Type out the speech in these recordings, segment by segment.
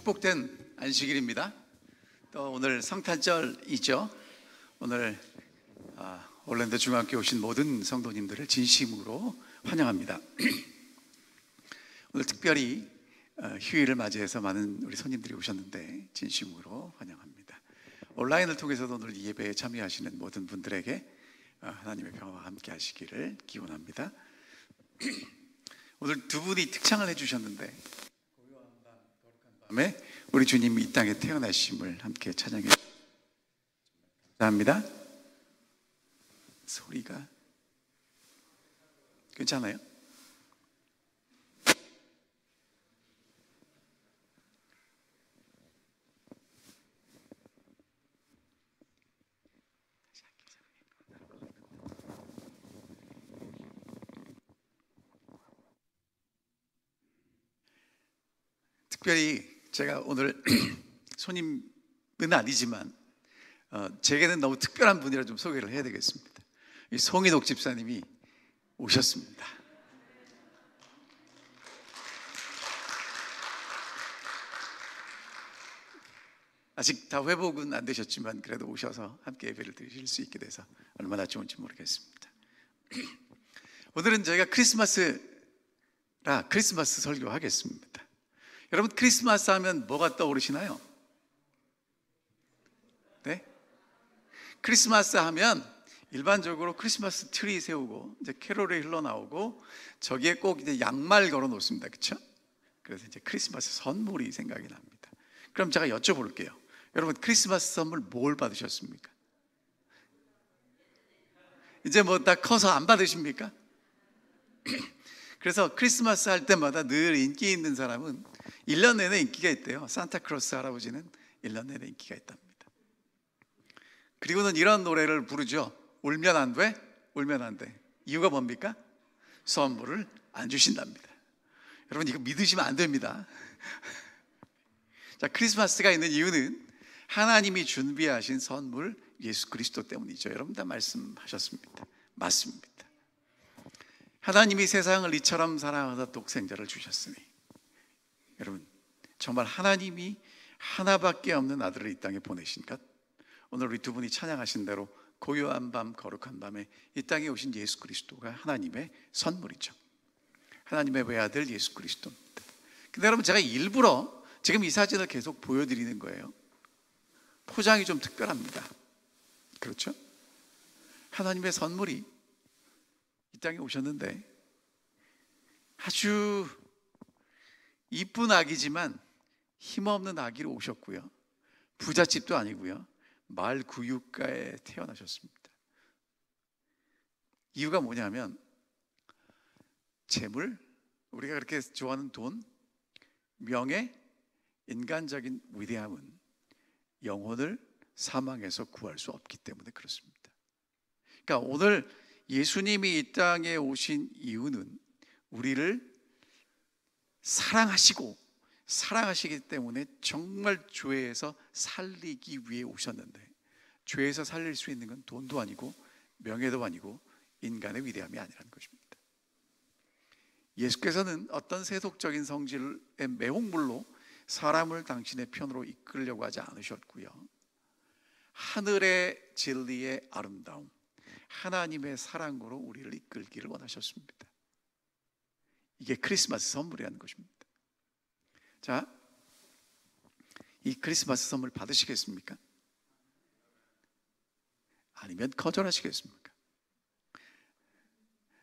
축복된 안식일입니다. 또 오늘 성탄절이죠. 오늘 올랜도 중학교에 오신 모든 성도님들을 진심으로 환영합니다. 오늘 특별히 휴일을 맞이해서 많은 우리 손님들이 오셨는데 진심으로 환영합니다. 온라인을 통해서도 오늘 이 예배에 참여하시는 모든 분들에게 하나님의 평화와 함께 하시기를 기원합니다. 오늘 두 분이 특창을 해주셨는데 밤에 우리 주님이 이 땅에 태어나심을 함께 찬양해 감사합니다. 소리가 괜찮아요? 특별히 제가 오늘 손님은 아니지만 제게는 너무 특별한 분이라 좀 소개를 해야 되겠습니다. 이 송인옥 집사님이 오셨습니다. 아직 다 회복은 안 되셨지만 그래도 오셔서 함께 예배를 드릴 수 있게 돼서 얼마나 좋은지 모르겠습니다. 오늘은 저희가 크리스마스 설교하겠습니다. 여러분, 크리스마스 하면 뭐가 떠오르시나요? 네? 크리스마스 하면 일반적으로 크리스마스 트리 세우고 이제 캐롤이 흘러나오고 저기에 꼭 이제 양말 걸어 놓습니다. 그렇죠? 그래서 이제 크리스마스 선물이 생각이 납니다. 그럼 제가 여쭤볼게요. 여러분, 크리스마스 선물 뭘 받으셨습니까? 이제 뭐 다 커서 안 받으십니까? 그래서 크리스마스 할 때마다 늘 인기 있는 사람은 1년 내내 인기가 있대요. 산타크로스 할아버지는 1년 내내 인기가 있답니다. 그리고는 이런 노래를 부르죠. 울면 안 돼? 울면 안 돼. 이유가 뭡니까? 선물을 안 주신답니다. 여러분, 이거 믿으시면 안 됩니다. 자, 크리스마스가 있는 이유는 하나님이 준비하신 선물 예수 그리스도 때문이죠. 여러분 다 말씀하셨습니다. 맞습니다. 하나님이 세상을 이처럼 사랑하사 독생자를 주셨으니, 여러분 정말 하나님이 하나밖에 없는 아들을 이 땅에 보내신 것, 오늘 우리 두 분이 찬양하신 대로 고요한 밤 거룩한 밤에 이 땅에 오신 예수 그리스도가 하나님의 선물이죠. 하나님의 외아들 예수 그리스도입니다. 근데 여러분, 제가 일부러 지금 이 사진을 계속 보여드리는 거예요. 포장이 좀 특별합니다. 그렇죠? 하나님의 선물이 이 땅에 오셨는데 아주 이쁜 아기지만 힘없는 아기로 오셨고요, 부잣집도 아니고요, 마을 구육가에 태어나셨습니다. 이유가 뭐냐면 재물, 우리가 그렇게 좋아하는 돈, 명예, 인간적인 위대함은 영혼을 사망에서 구할 수 없기 때문에 그렇습니다. 그러니까 오늘 예수님이 이 땅에 오신 이유는 우리를 사랑하시기 때문에 정말 죄에서 살리기 위해 오셨는데, 죄에서 살릴 수 있는 건 돈도 아니고 명예도 아니고 인간의 위대함이 아니라는 것입니다. 예수께서는 어떤 세속적인 성질의 매혹물로 사람을 당신의 편으로 이끌려고 하지 않으셨고요, 하늘의 진리의 아름다움, 하나님의 사랑으로 우리를 이끌기를 원하셨습니다. 이게 크리스마스 선물이라는 것입니다. 자, 이 크리스마스 선물 받으시겠습니까? 아니면 거절하시겠습니까?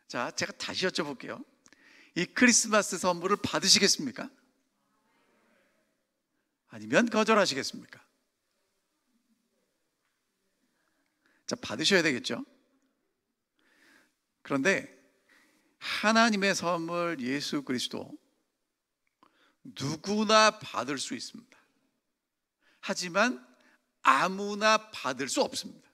자, 제가 다시 여쭤볼게요. 이 크리스마스 선물을 받으시겠습니까? 아니면 거절하시겠습니까? 자, 받으셔야 되겠죠? 그런데 하나님의 선물 예수 그리스도 누구나 받을 수 있습니다. 하지만 아무나 받을 수 없습니다.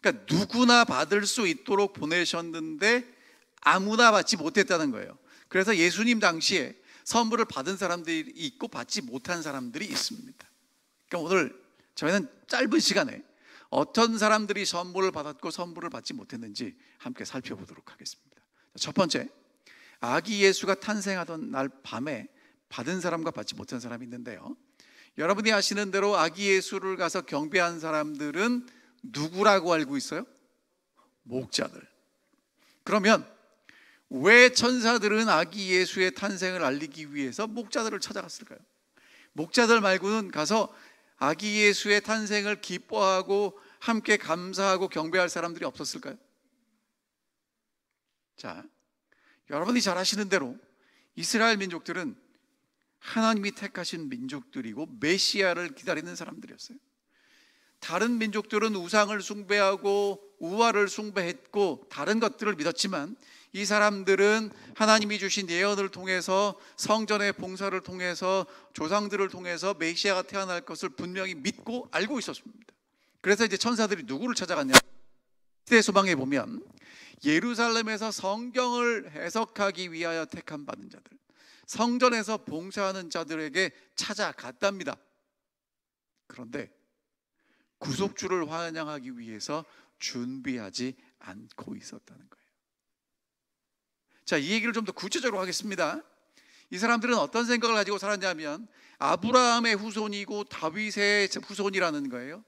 그러니까 누구나 받을 수 있도록 보내셨는데 아무나 받지 못했다는 거예요. 그래서 예수님 당시에 선물을 받은 사람들이 있고 받지 못한 사람들이 있습니다. 그러니까 오늘 저희는 짧은 시간에 어떤 사람들이 선물을 받았고 선물을 받지 못했는지 함께 살펴보도록 하겠습니다. 첫 번째, 아기 예수가 탄생하던 날 밤에 받은 사람과 받지 못한 사람이 있는데요, 여러분이 아시는 대로 아기 예수를 가서 경배한 사람들은 누구라고 알고 있어요? 목자들. 그러면 왜 천사들은 아기 예수의 탄생을 알리기 위해서 목자들을 찾아갔을까요? 목자들 말고는 가서 아기 예수의 탄생을 기뻐하고 함께 감사하고 경배할 사람들이 없었을까요? 자, 여러분이 잘 아시는 대로 이스라엘 민족들은 하나님이 택하신 민족들이고 메시아를 기다리는 사람들이었어요. 다른 민족들은 우상을 숭배하고 우화를 숭배했고 다른 것들을 믿었지만, 이 사람들은 하나님이 주신 예언을 통해서, 성전의 봉사를 통해서, 조상들을 통해서 메시아가 태어날 것을 분명히 믿고 알고 있었습니다. 그래서 이제 천사들이 누구를 찾아갔냐? 시대 소망에 보면 예루살렘에서 성경을 해석하기 위하여 택함 받은 자들, 성전에서 봉사하는 자들에게 찾아갔답니다. 그런데 구속주를 환영하기 위해서 준비하지 않고 있었다는 거예요. 자, 이 얘기를 좀 더 구체적으로 하겠습니다. 이 사람들은 어떤 생각을 가지고 살았냐면 아브라함의 후손이고 다윗의 후손이라는 거예요.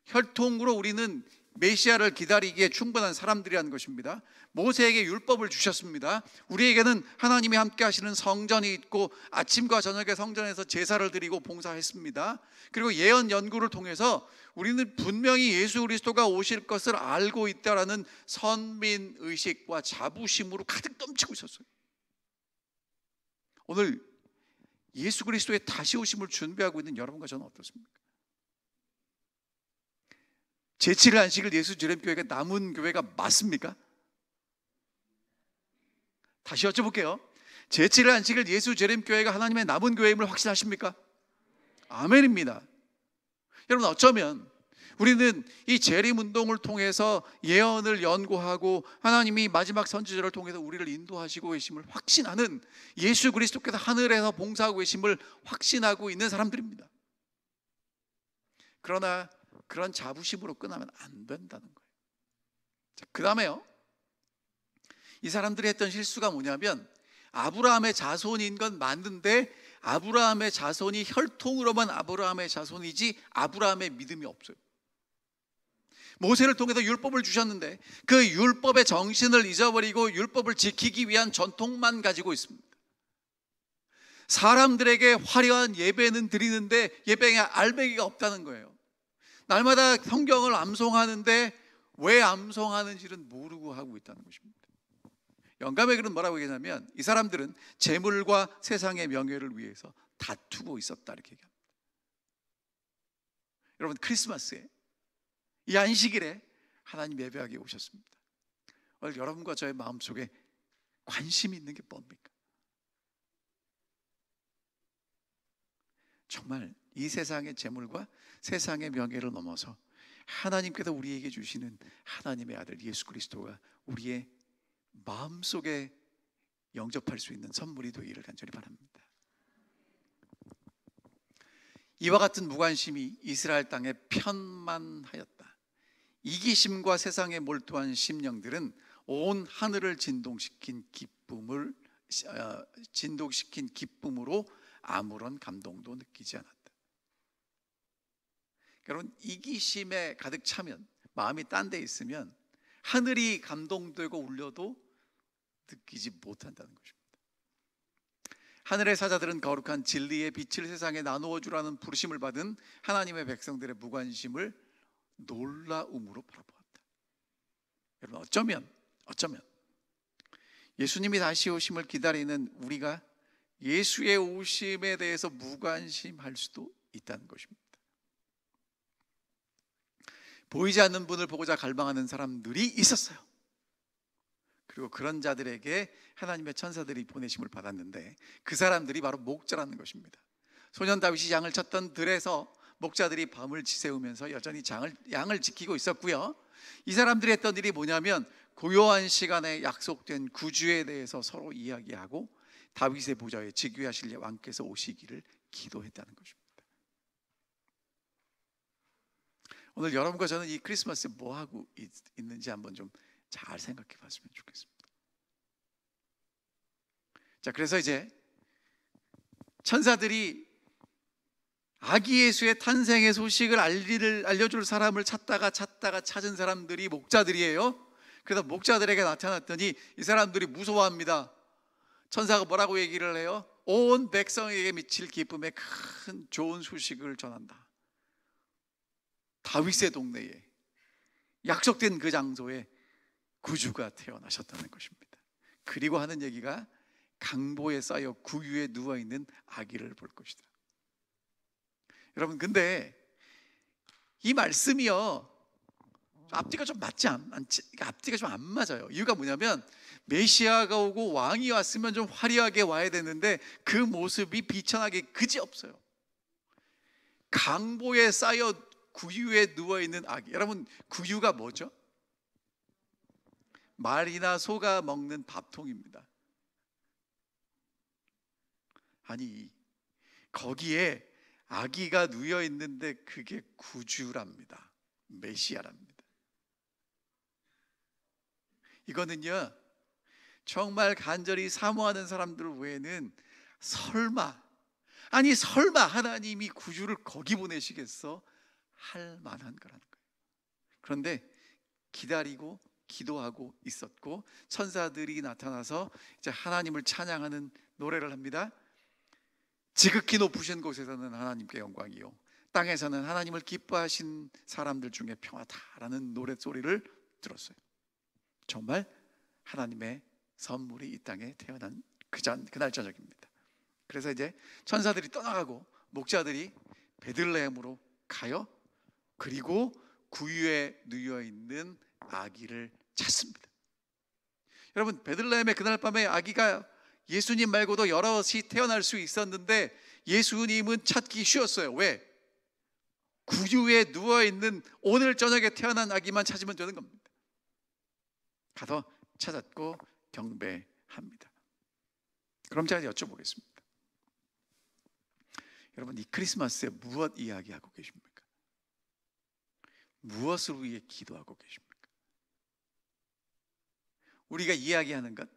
혈통으로 우리는 메시아를 기다리기에 충분한 사람들이라는 것입니다. 모세에게 율법을 주셨습니다. 우리에게는 하나님이 함께 하시는 성전이 있고 아침과 저녁에 성전에서 제사를 드리고 봉사했습니다. 그리고 예언 연구를 통해서 우리는 분명히 예수 그리스도가 오실 것을 알고 있다라는 선민의식과 자부심으로 가득 넘치고 있었어요. 오늘 예수 그리스도의 다시 오심을 준비하고 있는 여러분과 저는 어떻습니까? 제7일 안식일 예수제림교회가 남은 교회가 맞습니까? 다시 여쭤볼게요. 제7일 안식일 예수제림교회가 하나님의 남은 교회임을 확신하십니까? 아멘입니다. 여러분, 어쩌면 우리는 이 재림운동을 통해서 예언을 연구하고 하나님이 마지막 선지자를 통해서 우리를 인도하시고 계심을 확신하는, 예수 그리스도께서 하늘에서 봉사하고 계심을 확신하고 있는 사람들입니다. 그러나 그런 자부심으로 끝나면 안 된다는 거예요. 자, 그 다음에요, 이 사람들이 했던 실수가 뭐냐면 아브라함의 자손인 건 맞는데 아브라함의 자손이 혈통으로만 아브라함의 자손이지 아브라함의 믿음이 없어요. 모세를 통해서 율법을 주셨는데 그 율법의 정신을 잊어버리고 율법을 지키기 위한 전통만 가지고 있습니다. 사람들에게 화려한 예배는 드리는데 예배에 알배기가 없다는 거예요. 날마다 성경을 암송하는데 왜 암송하는지는 모르고 하고 있다는 것입니다. 영감의 글은 뭐라고 얘기하냐면 이 사람들은 재물과 세상의 명예를 위해서 다투고 있었다, 이렇게 얘기합니다. 여러분, 크리스마스에 이 안식일에 하나님 예배하게 오셨습니다. 오늘 여러분과 저의 마음속에 관심이 있는 게 뭡니까? 정말 이 세상의 재물과 세상의 명예를 넘어서 하나님께서 우리에게 주시는 하나님의 아들 예수 그리스도가 우리의 마음속에 영접할 수 있는 선물이 되기를 간절히 바랍니다. 이와 같은 무관심이 이스라엘 땅에 편만하였다. 이기심과 세상에 몰두한 심령들은 온 하늘을 진동시킨 기쁨으로 아무런 감동도 느끼지 않았다. 여러분, 이기심에 가득 차면, 마음이 딴 데 있으면 하늘이 감동되고 울려도 느끼지 못한다는 것입니다. 하늘의 사자들은 거룩한 진리의 빛을 세상에 나누어 주라는 부르심을 받은 하나님의 백성들의 무관심을 놀라움으로 바라보았다. 여러분, 어쩌면 예수님이 다시 오심을 기다리는 우리가 예수의 오심에 대해서 무관심할 수도 있다는 것입니다. 보이지 않는 분을 보고자 갈망하는 사람들이 있었어요. 그리고 그런 자들에게 하나님의 천사들이 보내심을 받았는데 그 사람들이 바로 목자라는 것입니다. 소년 다윗이 양을 쳤던 들에서 목자들이 밤을 지새우면서 여전히 양을 지키고 있었고요. 이 사람들이 했던 일이 뭐냐면 고요한 시간에 약속된 구주에 대해서 서로 이야기하고 다윗의 보좌에 즉위하실 왕께서 오시기를 기도했다는 것입니다. 오늘 여러분과 저는 이 크리스마스에 뭐 하고 있는지 한번 좀 잘 생각해 봤으면 좋겠습니다. 자, 그래서 이제 천사들이 아기 예수의 탄생의 소식을 알려줄 사람을 찾다가 찾은 사람들이 목자들이에요. 그래서 목자들에게 나타났더니 이 사람들이 무서워합니다. 천사가 뭐라고 얘기를 해요? 온 백성에게 미칠 기쁨의 큰 좋은 소식을 전한다. 다윗의 동네에, 약속된 그 장소에 구주가 태어나셨다는 것입니다. 그리고 하는 얘기가 강보에 쌓여 구유에 누워있는 아기를 볼 것이다. 여러분, 근데 이 말씀이요, 앞뒤가 좀 앞뒤가 좀 안 맞아요. 이유가 뭐냐면 메시아가 오고 왕이 왔으면 좀 화려하게 와야 되는데 그 모습이 비천하게 그지없어요. 강보에 쌓여 구유에 누워있는 아기. 여러분, 구유가 뭐죠? 말이나 소가 먹는 밥통입니다. 아니, 거기에 아기가 누워 있는데 그게 구주랍니다. 메시아랍니다. 이거는요, 정말 간절히 사모하는 사람들 외에는 설마 하나님이 구주를 거기 보내시겠어? 할 만한 거라는 거예요. 그런데 기다리고 기도하고 있었고, 천사들이 나타나서 이제 하나님을 찬양하는 노래를 합니다. 지극히 높으신 곳에서는 하나님께 영광이요, 땅에서는 하나님을 기뻐하신 사람들 중에 평화다라는 노랫소리를 들었어요. 정말 하나님의 선물이 이 땅에 태어난 그날 저녁입니다. 그래서 이제 천사들이 떠나가고 목자들이 베들레헴으로 가요. 그리고 구유에 누워 있는 아기를 찾습니다. 여러분, 베들레헴의 그날 밤에 아기가 예수님 말고도 여럿이 태어날 수 있었는데 예수님은 찾기 쉬웠어요. 왜? 구유에 누워 있는 오늘 저녁에 태어난 아기만 찾으면 되는 겁니다. 가서 찾았고 경배합니다. 그럼 제가 여쭤보겠습니다. 여러분, 이 크리스마스에 무엇 이야기하고 계십니까? 무엇을 위해 기도하고 계십니까? 우리가 이야기하는 것,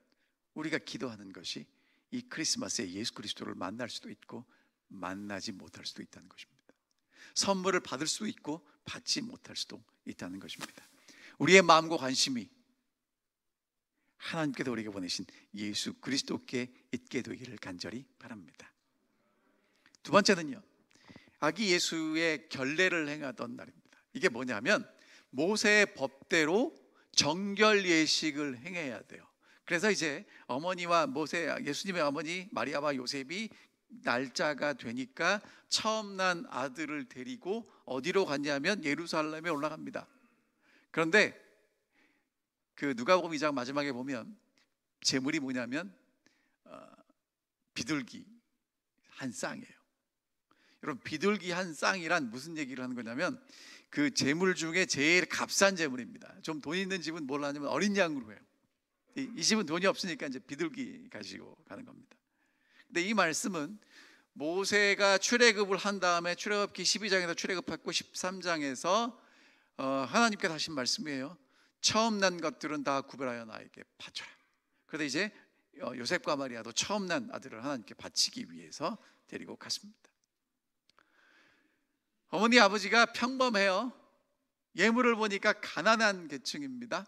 우리가 기도하는 것이 이 크리스마스에 예수 그리스도를 만날 수도 있고 만나지 못할 수도 있다는 것입니다. 선물을 받을 수도 있고 받지 못할 수도 있다는 것입니다. 우리의 마음과 관심이 하나님께서 우리에게 보내신 예수 그리스도께 있게 되기를 간절히 바랍니다. 두 번째는요, 아기 예수의 결례를 행하던 날입니다. 이게 뭐냐면 모세의 법대로 정결 예식을 행해야 돼요. 그래서 이제 어머니와 예수님의 어머니 마리아와 요셉이 날짜가 되니까 처음 난 아들을 데리고 어디로 갔냐면 예루살렘에 올라갑니다. 그런데 그 누가복음 2장 마지막에 보면 제물이 뭐냐면 비둘기 한 쌍이에요. 여러분, 비둘기 한 쌍이란 무슨 얘기를 하는 거냐면 그 제물 중에 제일 값싼 제물입니다. 좀 돈 있는 집은 뭘 하냐면 어린 양으로 해요. 이 집은 돈이 없으니까 이제 비둘기 가지고 가는 겁니다. 근데 이 말씀은 모세가 출애굽을 한 다음에 출애굽기 12장에서 출애굽했고 13장에서 하나님께 하신 말씀이에요. 처음 난 것들은 다 구별하여 나에게 바쳐라. 그런데 이제 요셉과 마리아도 처음 난 아들을 하나님께 바치기 위해서 데리고 갔습니다. 어머니 아버지가 평범해요. 예물을 보니까 가난한 계층입니다.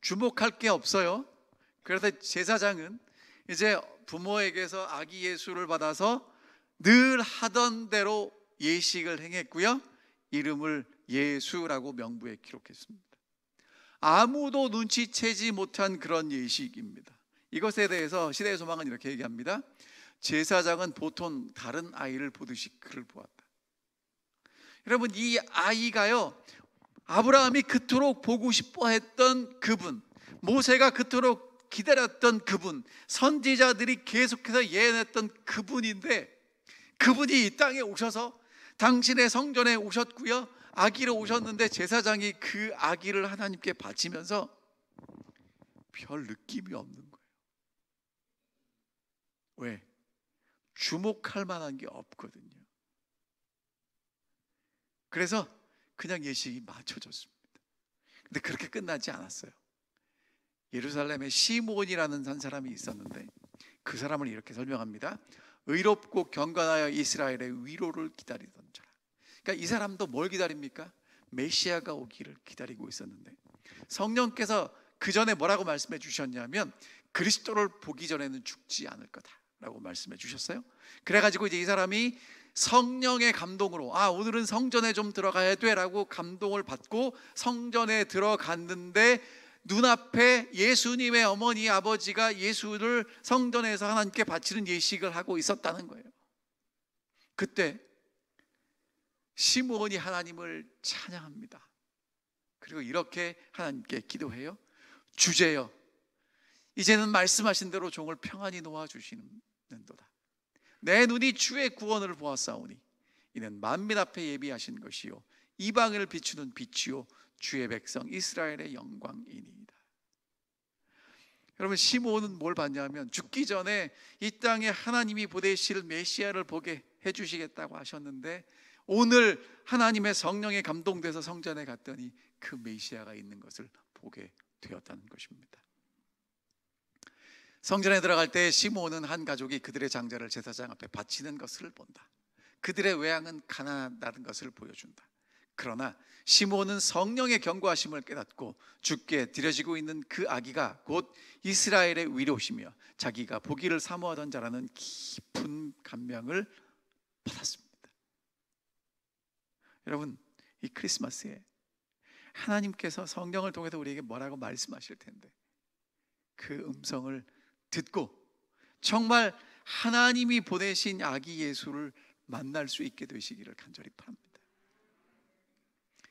주목할 게 없어요. 그래서 제사장은 이제 부모에게서 아기 예수를 받아서 늘 하던 대로 예식을 행했고요, 이름을 예수라고 명부에 기록했습니다. 아무도 눈치채지 못한 그런 예식입니다. 이것에 대해서 시대의 소망은 이렇게 얘기합니다. 제사장은 보통 다른 아이를 보듯이 그를 보았다. 여러분, 이 아이가요, 아브라함이 그토록 보고 싶어 했던 그분, 모세가 그토록 기다렸던 그분, 선지자들이 계속해서 예언했던 그분인데, 그분이 이 땅에 오셔서 당신의 성전에 오셨고요, 아기로 오셨는데 제사장이 그 아기를 하나님께 바치면서 별 느낌이 없는 거예요. 왜? 주목할 만한 게 없거든요. 그래서 그냥 예식이 맞춰졌습니다. 근데 그렇게 끝나지 않았어요. 예루살렘에 시몬이라는 한 사람이 있었는데 그 사람을 이렇게 설명합니다. 의롭고 경건하여 이스라엘의 위로를 기다리던 자라. 그러니까 이 사람도 뭘 기다립니까? 메시아가 오기를 기다리고 있었는데, 성령께서 그 전에 뭐라고 말씀해 주셨냐면 그리스도를 보기 전에는 죽지 않을 거다라고 말씀해 주셨어요. 그래가지고 이제 이 사람이 성령의 감동으로 오늘은 성전에 좀 들어가야 돼라고 감동을 받고 성전에 들어갔는데, 눈앞에 예수님의 어머니 아버지가 예수를 성전에서 하나님께 바치는 예식을 하고 있었다는 거예요. 그때 시므온이 하나님을 찬양합니다. 그리고 이렇게 하나님께 기도해요. 주제여, 이제는 말씀하신 대로 종을 평안히 놓아주시는도다. 내 눈이 주의 구원을 보았사오니 이는 만민 앞에 예비하신 것이요 이방을 비추는 빛이요 주의 백성 이스라엘의 영광이니이다. 여러분, 시므온은 뭘 봤냐면 죽기 전에 이 땅에 하나님이 보내실 메시아를 보게 해주시겠다고 하셨는데, 오늘 하나님의 성령에 감동돼서 성전에 갔더니 그 메시아가 있는 것을 보게 되었다는 것입니다. 성전에 들어갈 때 시므온은 한 가족이 그들의 장자를 제사장 앞에 바치는 것을 본다. 그들의 외양은 가난하다는 것을 보여준다. 그러나 시므온은 성령의 경고하심을 깨닫고 주께 드려지고 있는 그 아기가 곧 이스라엘의 위로시며 자기가 보기를 사모하던 자라는 깊은 감명을 받았습니다. 여러분, 이 크리스마스에 하나님께서 성령을 통해서 우리에게 뭐라고 말씀하실 텐데, 그 음성을 듣고 정말 하나님이 보내신 아기 예수를 만날 수 있게 되시기를 간절히 바랍니다.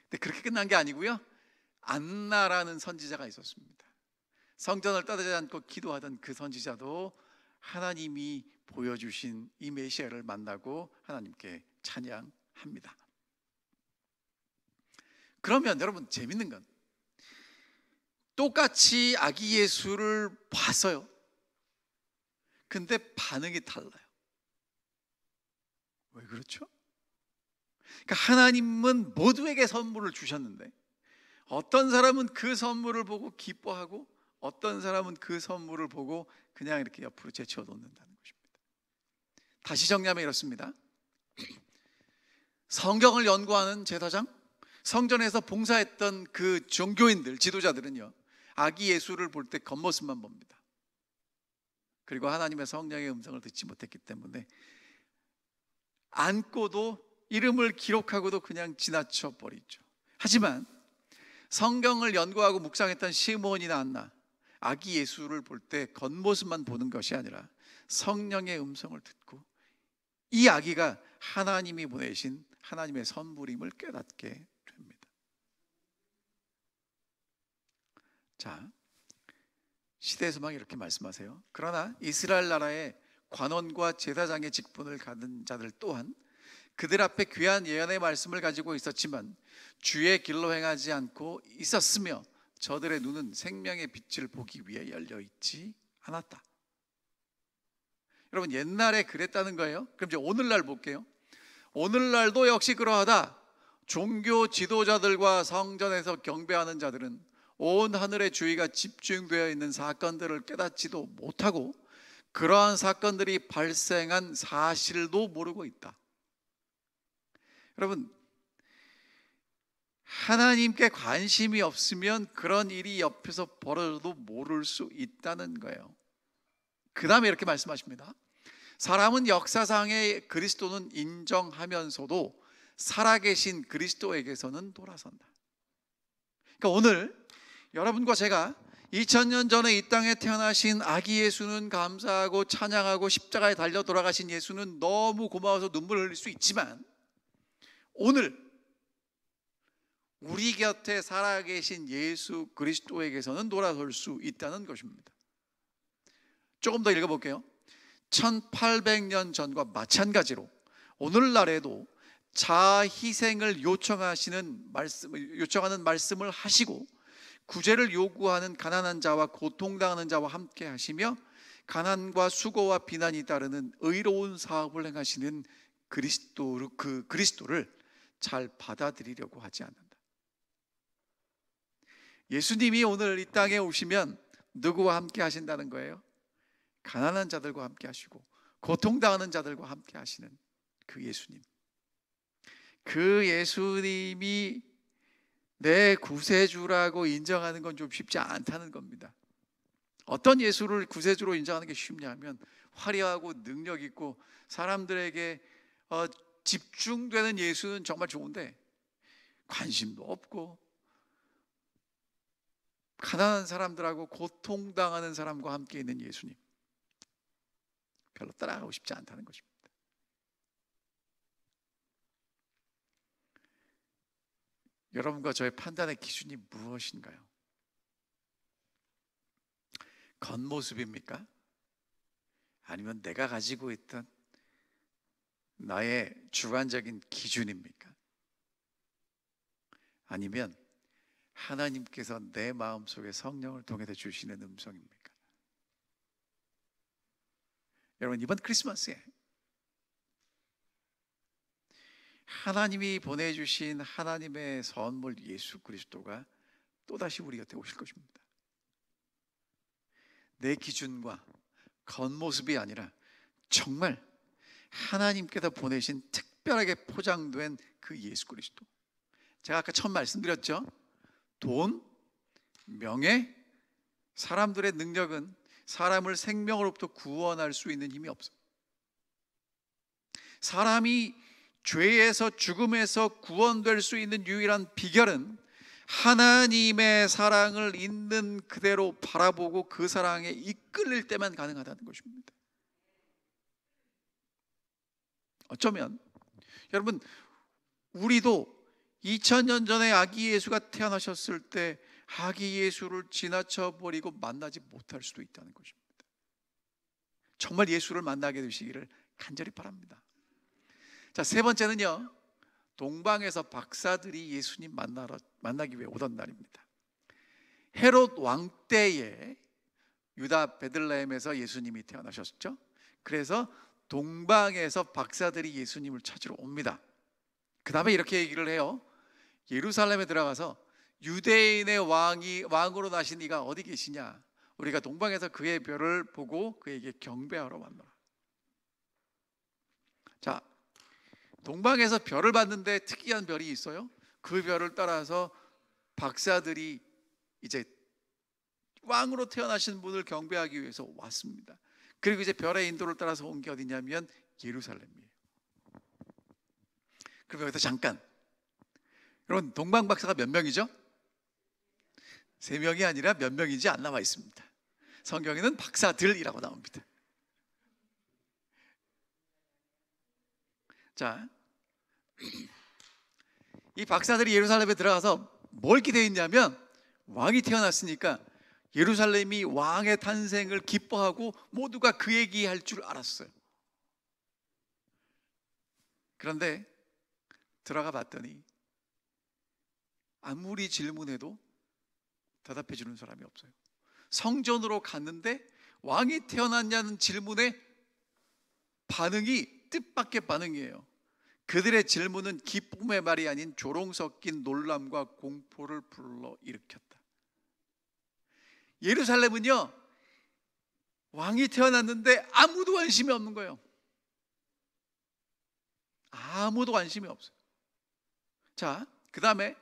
근데 그렇게 끝난 게 아니고요, 안나라는 선지자가 있었습니다. 성전을 떠들지 않고 기도하던 그 선지자도 하나님이 보여주신 이 메시아를 만나고 하나님께 찬양합니다. 그러면 여러분, 재밌는 건 똑같이 아기 예수를 봤어요. 근데 반응이 달라요. 왜 그렇죠? 그러니까 하나님은 모두에게 선물을 주셨는데, 어떤 사람은 그 선물을 보고 기뻐하고 어떤 사람은 그 선물을 보고 그냥 이렇게 옆으로 제쳐 놓는다는 것입니다. 다시 정리하면 이렇습니다. 성경을 연구하는 제사장, 성전에서 봉사했던 그 종교인들, 지도자들은요, 아기 예수를 볼 때 겉모습만 봅니다. 그리고 하나님의 성령의 음성을 듣지 못했기 때문에 안고도 이름을 기록하고도 그냥 지나쳐 버리죠. 하지만 성경을 연구하고 묵상했던 시므온이나 안나, 아기 예수를 볼 때 겉모습만 보는 것이 아니라 성령의 음성을 듣고 이 아기가 하나님이 보내신 하나님의 선물임을 깨닫게 됩니다. 자, 시대에서 막 이렇게 말씀하세요. 그러나 이스라엘 나라의 관원과 제사장의 직분을 갖는 자들 또한 그들 앞에 귀한 예언의 말씀을 가지고 있었지만 주의 길로 행하지 않고 있었으며 저들의 눈은 생명의 빛을 보기 위해 열려 있지 않았다. 여러분, 옛날에 그랬다는 거예요. 그럼 이제 오늘날 볼게요. 오늘날도 역시 그러하다. 종교 지도자들과 성전에서 경배하는 자들은 온 하늘의 주의가 집중되어 있는 사건들을 깨닫지도 못하고 그러한 사건들이 발생한 사실도 모르고 있다. 여러분, 하나님께 관심이 없으면 그런 일이 옆에서 벌어져도 모를 수 있다는 거예요. 그 다음에 이렇게 말씀하십니다. 사람은 역사상의 그리스도는 인정하면서도 살아계신 그리스도에게서는 돌아선다. 그러니까 오늘 여러분과 제가 2000년 전에 이 땅에 태어나신 아기 예수는 감사하고 찬양하고 십자가에 달려 돌아가신 예수는 너무 고마워서 눈물을 흘릴 수 있지만, 오늘 우리 곁에 살아계신 예수 그리스도에게서는 돌아설 수 있다는 것입니다. 조금 더 읽어볼게요. 1800년 전과 마찬가지로 오늘날에도 자희생을 요청하는 말씀을 하시고 구제를 요구하는 가난한 자와 고통당하는 자와 함께 하시며 가난과 수고와 비난이 따르는 의로운 사업을 행하시는 그리스도를 잘 받아들이려고 하지 않는다. 예수님이 오늘 이 땅에 오시면 누구와 함께 하신다는 거예요? 가난한 자들과 함께 하시고 고통당하는 자들과 함께 하시는 그 예수님, 그 예수님이 내 구세주라고 인정하는 건 좀 쉽지 않다는 겁니다. 어떤 예수를 구세주로 인정하는 게 쉽냐면 화려하고 능력 있고 사람들에게 집중되는 예수는 정말 좋은데 관심도 없고 가난한 사람들하고 고통당하는 사람과 함께 있는 예수님, 별로 따라가고 싶지 않다는 것입니다. 여러분과 저의 판단의 기준이 무엇인가요? 겉모습입니까? 아니면 내가 가지고 있던 나의 주관적인 기준입니까? 아니면 하나님께서 내 마음속에 성령을 통해서 주시는 음성입니까? 여러분, 이번 크리스마스에 하나님이 보내주신 하나님의 선물 예수 그리스도가 또다시 우리 곁에 오실 것입니다. 내 기준과 겉모습이 아니라 정말 하나님께서 보내신 특별하게 포장된 그 예수 그리스도. 제가 아까 처음 말씀드렸죠. 돈, 명예, 사람들의 능력은 사람을 생명으로부터 구원할 수 있는 힘이 없어요. 사람이 죄에서 죽음에서 구원될 수 있는 유일한 비결은 하나님의 사랑을 있는 그대로 바라보고 그 사랑에 이끌릴 때만 가능하다는 것입니다. 어쩌면 여러분, 우리도 2000년 전에 아기 예수가 태어나셨을 때 아기 예수를 지나쳐 버리고 만나지 못할 수도 있다는 것입니다. 정말 예수를 만나게 되시기를 간절히 바랍니다. 자, 세 번째는요, 동방에서 박사들이 예수님 만나기 위해 오던 날입니다. 헤롯 왕 때에 유다 베들레헴에서 예수님이 태어나셨죠. 그래서 동방에서 박사들이 예수님을 찾으러 옵니다. 그 다음에 이렇게 얘기를 해요. 예루살렘에 들어가서 유대인의 왕으로 나신 이가 어디 계시냐? 우리가 동방에서 그의 별을 보고 그에게 경배하러 왔노라. 자, 동방에서 별을 봤는데 특이한 별이 있어요. 그 별을 따라서 박사들이 이제 왕으로 태어나신 분을 경배하기 위해서 왔습니다. 그리고 이제 별의 인도를 따라서 온 게 어디냐면 예루살렘이에요. 그럼 여기서 잠깐, 여러분, 동방 박사가 몇 명이죠? 3명이 아니라 몇 명인지 안 나와 있습니다. 성경에는 박사들이라고 나옵니다. 자, 이 박사들이 예루살렘에 들어가서 뭘 기대했냐면 왕이 태어났으니까 예루살렘이 왕의 탄생을 기뻐하고 모두가 그 얘기할 줄 알았어요. 그런데 들어가 봤더니 아무리 질문해도 대답해 주는 사람이 없어요. 성전으로 갔는데 왕이 태어났냐는 질문에 반응이 뜻밖의 반응이에요. 그들의 질문은 기쁨의 말이 아닌 조롱 섞인 놀람과 공포를 불러일으켰다. 예루살렘은요, 왕이 태어났는데 아무도 관심이 없는 거예요. 아무도 관심이 없어요. 자, 그 다음에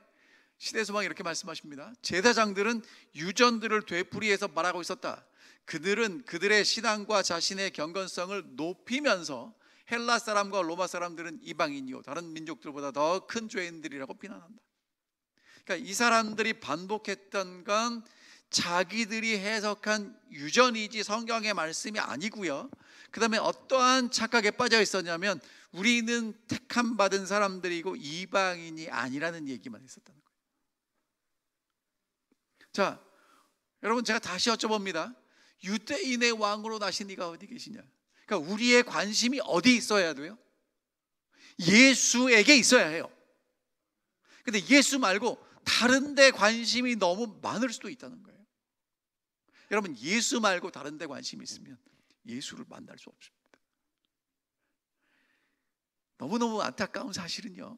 시대소망이 이렇게 말씀하십니다. 제사장들은 유전들을 되풀이해서 말하고 있었다. 그들은 그들의 신앙과 자신의 경건성을 높이면서 헬라 사람과 로마 사람들은 이방인이요 다른 민족들보다 더 큰 죄인들이라고 비난한다. 그러니까 이 사람들이 반복했던 건 자기들이 해석한 유전이지 성경의 말씀이 아니고요. 그 다음에 어떠한 착각에 빠져 있었냐면 우리는 택함 받은 사람들이고 이방인이 아니라는 얘기만 했었다는 거예요. 자, 여러분, 제가 다시 여쭤봅니다. 유대인의 왕으로 나신 이가 어디 계시냐? 그러니까 우리의 관심이 어디 있어야 돼요? 예수에게 있어야 해요. 근데 예수 말고 다른 데 관심이 너무 많을 수도 있다는 거예요. 여러분, 예수 말고 다른 데 관심이 있으면 예수를 만날 수 없습니다. 너무너무 안타까운 사실은요,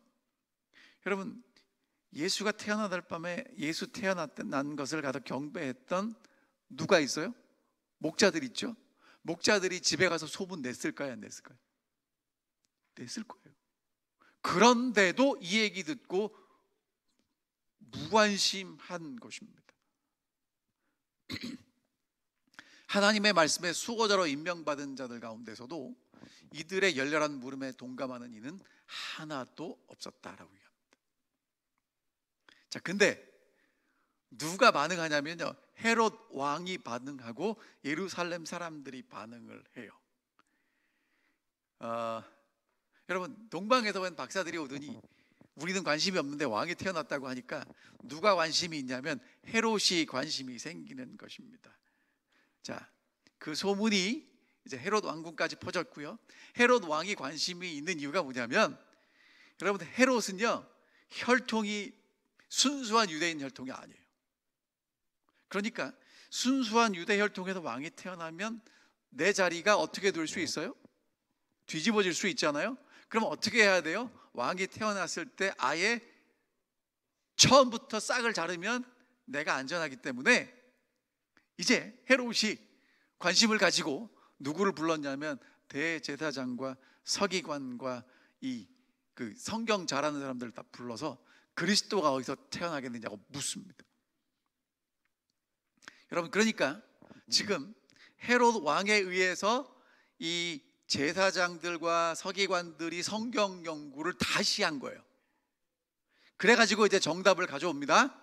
여러분, 예수가 태어나던 밤에 예수 태어난 것을 가서 경배했던 누가 있어요? 목자들 있죠. 목자들이 집에 가서 소문 냈을까요, 안 냈을까요? 냈을 거예요. 그런데도 이 얘기 듣고 무관심한 것입니다. 하나님의 말씀에 수호자로 임명받은 자들 가운데서도 이들의 열렬한 물음에 동감하는 이는 하나도 없었다라고 얘기합니다. 자, 근데 누가 반응하냐면요, 헤롯 왕이 반응하고 예루살렘 사람들이 반응을 해요. 여러분, 동방에서 온 박사들이 오더니 우리는 관심이 없는데 왕이 태어났다고 하니까 누가 관심이 있냐면 헤롯이 관심이 생기는 것입니다. 자, 그 소문이 이제 헤롯 왕궁까지 퍼졌고요. 헤롯 왕이 관심이 있는 이유가 뭐냐면, 여러분, 헤롯은요, 혈통이 순수한 유대인 혈통이 아니에요. 그러니까 순수한 유대 혈통에서 왕이 태어나면 내 자리가 어떻게 될 수 있어요? 뒤집어질 수 있잖아요. 그럼 어떻게 해야 돼요? 왕이 태어났을 때 아예 처음부터 싹을 자르면 내가 안전하기 때문에 이제 헤롯이 관심을 가지고 누구를 불렀냐면 대제사장과 서기관과 그 성경 잘하는 사람들을 다 불러서 그리스도가 어디서 태어나겠느냐고 묻습니다. 여러분, 그러니까 지금 헤롯 왕에 의해서 이 제사장들과 서기관들이 성경 연구를 다시 한 거예요. 그래가지고 이제 정답을 가져옵니다.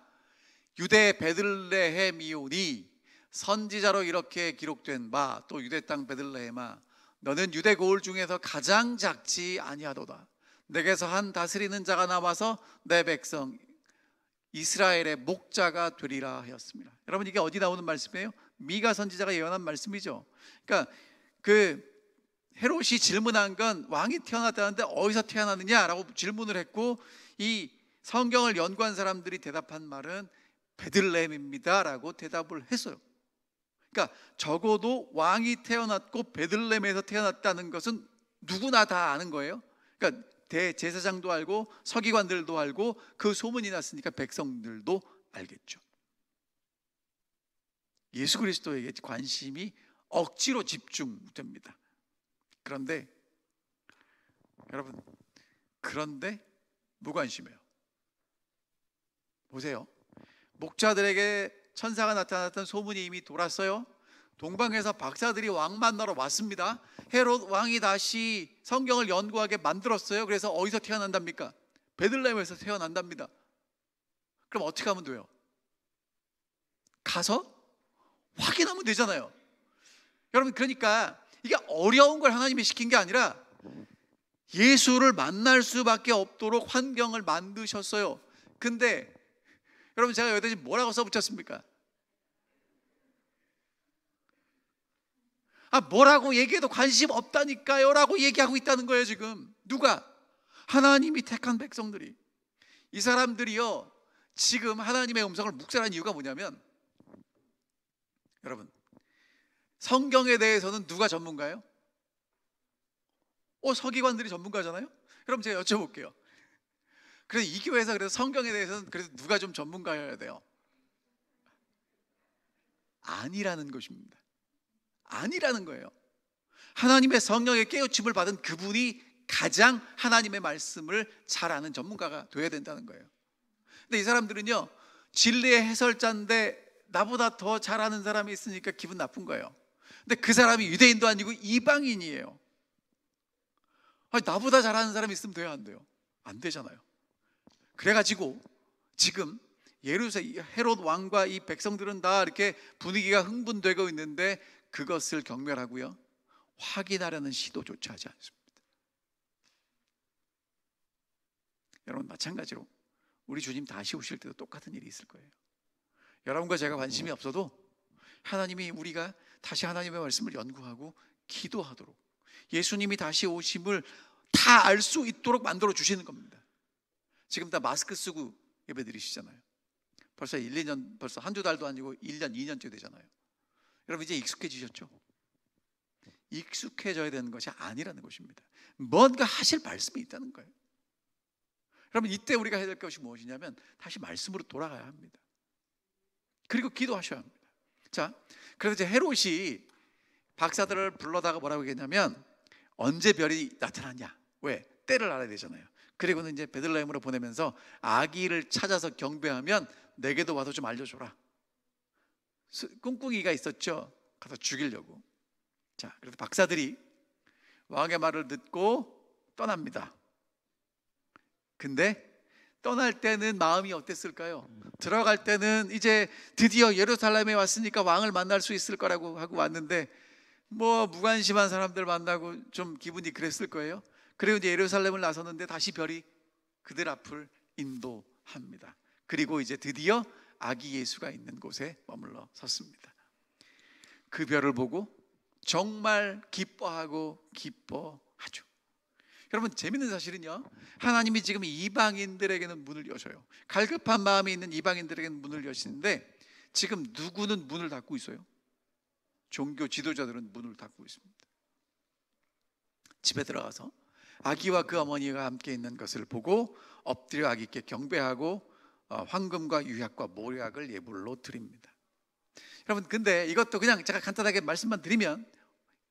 유대 베들레헴이오니 선지자로 이렇게 기록된 바, 또 유대 땅 베들레헴아, 너는 유대 고을 중에서 가장 작지 아니하도다. 내게서 한 다스리는 자가 나와서 내 백성 이스라엘의 목자가 되리라 하였습니다. 여러분, 이게 어디 나오는 말씀이에요? 미가 선지자가 예언한 말씀이죠. 그러니까 그 헤롯이 질문한 건 왕이 태어났다는데 어디서 태어났느냐라고 질문을 했고, 이 성경을 연구한 사람들이 대답한 말은 베들레헴입니다라고 대답을 했어요. 그러니까 적어도 왕이 태어났고 베들레헴에서 태어났다는 것은 누구나 다 아는 거예요. 그러니까 대제사장도 알고 서기관들도 알고 그 소문이 났으니까 백성들도 알겠죠. 예수 그리스도에게 관심이 억지로 집중됩니다. 그런데 여러분, 그런데 무관심해요. 보세요. 목자들에게 천사가 나타났던 소문이 이미 돌았어요. 동방에서 박사들이 왕 만나러 왔습니다. 헤롯 왕이 다시 성경을 연구하게 만들었어요. 그래서 어디서 태어난답니까? 베들레헴에서 태어난답니다. 그럼 어떻게 하면 돼요? 가서 확인하면 되잖아요. 여러분, 그러니까 이게 어려운 걸 하나님이 시킨 게 아니라 예수를 만날 수밖에 없도록 환경을 만드셨어요. 근데 여러분, 제가 여기다 지금 뭐라고 써붙였습니까? 뭐라고 얘기해도 관심 없다니까요 라고 얘기하고 있다는 거예요. 지금 누가? 하나님이 택한 백성들이. 이 사람들이요, 지금 하나님의 음성을 묵살한 이유가 뭐냐면, 여러분, 성경에 대해서는 누가 전문가예요? 서기관들이 전문가잖아요. 그럼 제가 여쭤볼게요. 그래서 이 교회에서 그래서 성경에 대해서는 그래서 누가 좀 전문가여야 돼요? 아니라는 것입니다. 아니라는 거예요. 하나님의 성령의 깨우침을 받은 그분이 가장 하나님의 말씀을 잘 아는 전문가가 되어야 된다는 거예요. 근데 이 사람들은요, 진리의 해설자인데 나보다 더 잘 아는 사람이 있으니까 기분 나쁜 거예요. 근데 그 사람이 유대인도 아니고 이방인이에요. 나보다 잘 아는 사람이 있으면 돼요, 안 돼요? 안 되잖아요. 그래가지고 지금 예루살렘 헤롯 왕과 이 백성들은 다 이렇게 분위기가 흥분되고 있는데 그것을 경멸하고요, 확인하려는 시도조차 하지 않습니다. 여러분, 마찬가지로 우리 주님 다시 오실 때도 똑같은 일이 있을 거예요. 여러분과 제가 관심이 없어도 하나님이 우리가 다시 하나님의 말씀을 연구하고 기도하도록, 예수님이 다시 오심을 다 알 수 있도록 만들어 주시는 겁니다. 지금 다 마스크 쓰고 예배 드리시잖아요. 벌써 1, 2년, 벌써 한두 달도 아니고 1년, 2년째 되잖아요. 여러분, 이제 익숙해지셨죠? 익숙해져야 되는 것이 아니라는 것입니다. 뭔가 하실 말씀이 있다는 거예요. 여러분, 이때 우리가 해야 될 것이 무엇이냐면 다시 말씀으로 돌아가야 합니다. 그리고 기도하셔야 합니다. 자, 그래서 이제 헤롯이 박사들을 불러다가 뭐라고 얘기했냐면 언제 별이 나타났냐, 왜? 때를 알아야 되잖아요. 그리고는 이제 베들레헴으로 보내면서 아기를 찾아서 경배하면 내게도 와서 좀 알려줘라. 꿍꿍이가 있었죠. 가서 죽이려고. 자, 그래서 박사들이 왕의 말을 듣고 떠납니다. 근데 떠날 때는 마음이 어땠을까요? 들어갈 때는 이제 드디어 예루살렘에 왔으니까 왕을 만날 수 있을 거라고 하고 왔는데 뭐 무관심한 사람들 만나고 좀 기분이 그랬을 거예요. 그리고 이제 예루살렘을 나섰는데 다시 별이 그들 앞을 인도합니다. 그리고 이제 드디어 아기 예수가 있는 곳에 머물러 섰습니다. 그 별을 보고 정말 기뻐하고 기뻐하죠. 여러분, 재밌는 사실은요, 하나님이 지금 이방인들에게는 문을 여셔요. 갈급한 마음이 있는 이방인들에게는 문을 여시는데 지금 누구는 문을 닫고 있어요? 종교 지도자들은 문을 닫고 있습니다. 집에 들어가서 아기와 그 어머니가 함께 있는 것을 보고 엎드려 아기께 경배하고 황금과 유약과 모략을 예물로 드립니다. 여러분, 근데 이것도 그냥 제가 간단하게 말씀만 드리면,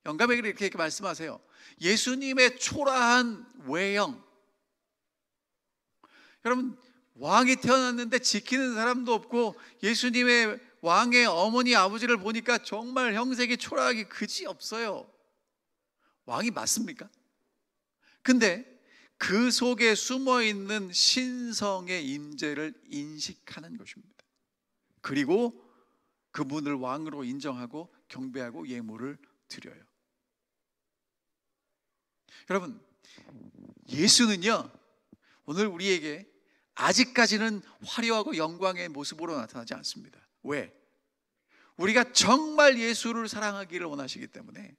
영감에게 이렇게 말씀하세요. 예수님의 초라한 외형, 여러분, 왕이 태어났는데 지키는 사람도 없고 예수님의 왕의 어머니 아버지를 보니까 정말 형색이 초라하기 그지 없어요. 왕이 맞습니까? 근데 그 속에 숨어있는 신성의 임재를 인식하는 것입니다. 그리고 그분을 왕으로 인정하고 경배하고 예물을 드려요. 여러분, 예수는요, 오늘 우리에게 아직까지는 화려하고 영광의 모습으로 나타나지 않습니다. 왜? 우리가 정말 예수를 사랑하기를 원하시기 때문에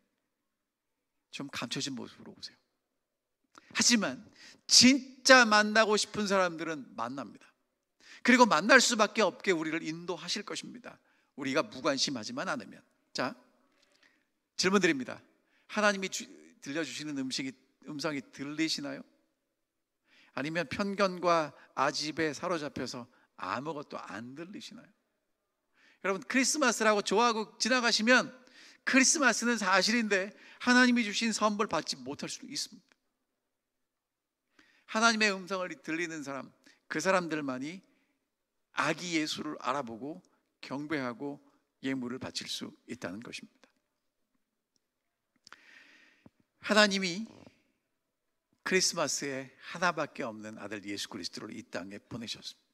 좀 감춰진 모습으로 오세요. 하지만 진짜 만나고 싶은 사람들은 만납니다. 그리고 만날 수밖에 없게 우리를 인도하실 것입니다. 우리가 무관심하지만 않으면. 자, 질문 드립니다. 하나님이 들려주시는 음성이 들리시나요? 아니면 편견과 아집에 사로잡혀서 아무것도 안 들리시나요? 여러분, 크리스마스라고 좋아하고 지나가시면 크리스마스는 사실인데 하나님이 주신 선물 받지 못할 수도 있습니다. 하나님의 음성을 들리는 사람, 그 사람들만이 아기 예수를 알아보고 경배하고 예물을 바칠 수 있다는 것입니다. 하나님이 크리스마스에 하나밖에 없는 아들 예수 그리스도를 이 땅에 보내셨습니다.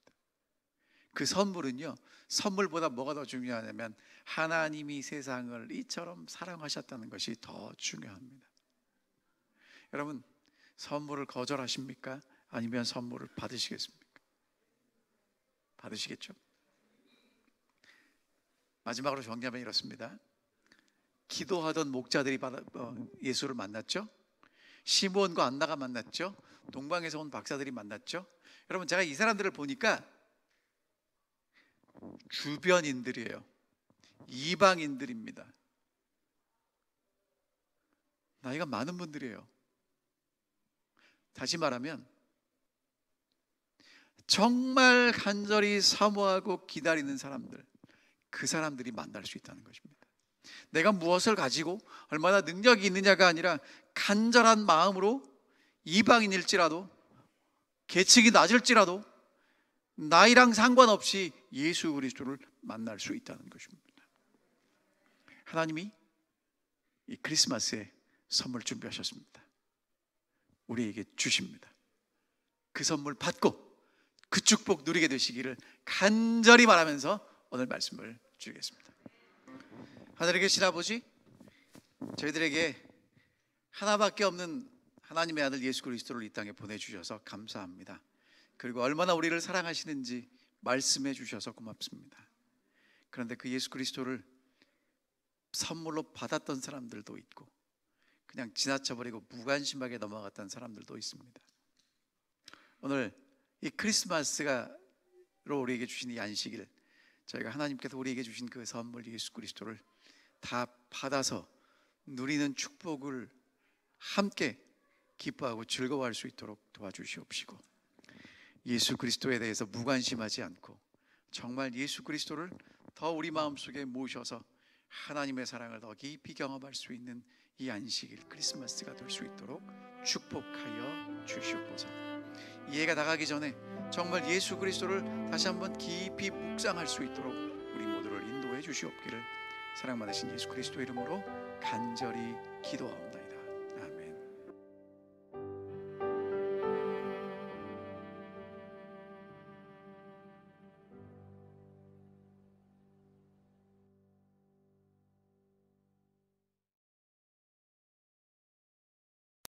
그 선물은요, 선물보다 뭐가 더 중요하냐면 하나님이 세상을 이처럼 사랑하셨다는 것이 더 중요합니다. 여러분, 선물을 거절하십니까? 아니면 선물을 받으시겠습니까? 받으시겠죠? 마지막으로 정리하면 이렇습니다. 기도하던 목자들이 예수를 만났죠. 시몬과 안나가 만났죠. 동방에서 온 박사들이 만났죠. 여러분, 제가 이 사람들을 보니까 주변인들이에요. 이방인들입니다. 나이가 많은 분들이에요. 다시 말하면 정말 간절히 사모하고 기다리는 사람들, 그 사람들이 만날 수 있다는 것입니다. 내가 무엇을 가지고 얼마나 능력이 있느냐가 아니라 간절한 마음으로 이방인일지라도 계층이 낮을지라도 나이랑 상관없이 예수 그리스도를 만날 수 있다는 것입니다. 하나님이 이 크리스마스에 선물 준비하셨습니다. 우리에게 주십니다. 그 선물 받고 그 축복 누리게 되시기를 간절히 바라면서 오늘 말씀을 드리겠습니다. 하늘에 계신 아버지, 저희들에게 하나밖에 없는 하나님의 아들 예수 그리스도를 이 땅에 보내주셔서 감사합니다. 그리고 얼마나 우리를 사랑하시는지 말씀해 주셔서 고맙습니다. 그런데 그 예수 그리스도를 선물로 받았던 사람들도 있고 그냥 지나쳐버리고 무관심하게 넘어갔던 사람들도 있습니다. 오늘 이 크리스마스로 우리에게 주신 이 안식일, 저희가 하나님께서 우리에게 주신 그 선물 예수 그리스도를 다 받아서 누리는 축복을 함께 기뻐하고 즐거워할 수 있도록 도와주시옵시고, 예수 그리스도에 대해서 무관심하지 않고 정말 예수 그리스도를 더 우리 마음속에 모셔서 하나님의 사랑을 더 깊이 경험할 수 있는 이 안식일 크리스마스가 될 수 있도록 축복하여 주시옵소서. 이해가 나가기 전에 정말 예수 그리스도를 다시 한번 깊이 묵상할 수 있도록 우리 모두를 인도해 주시옵기를 사랑 많으신 예수 그리스도 이름으로 간절히 기도하옵나이다.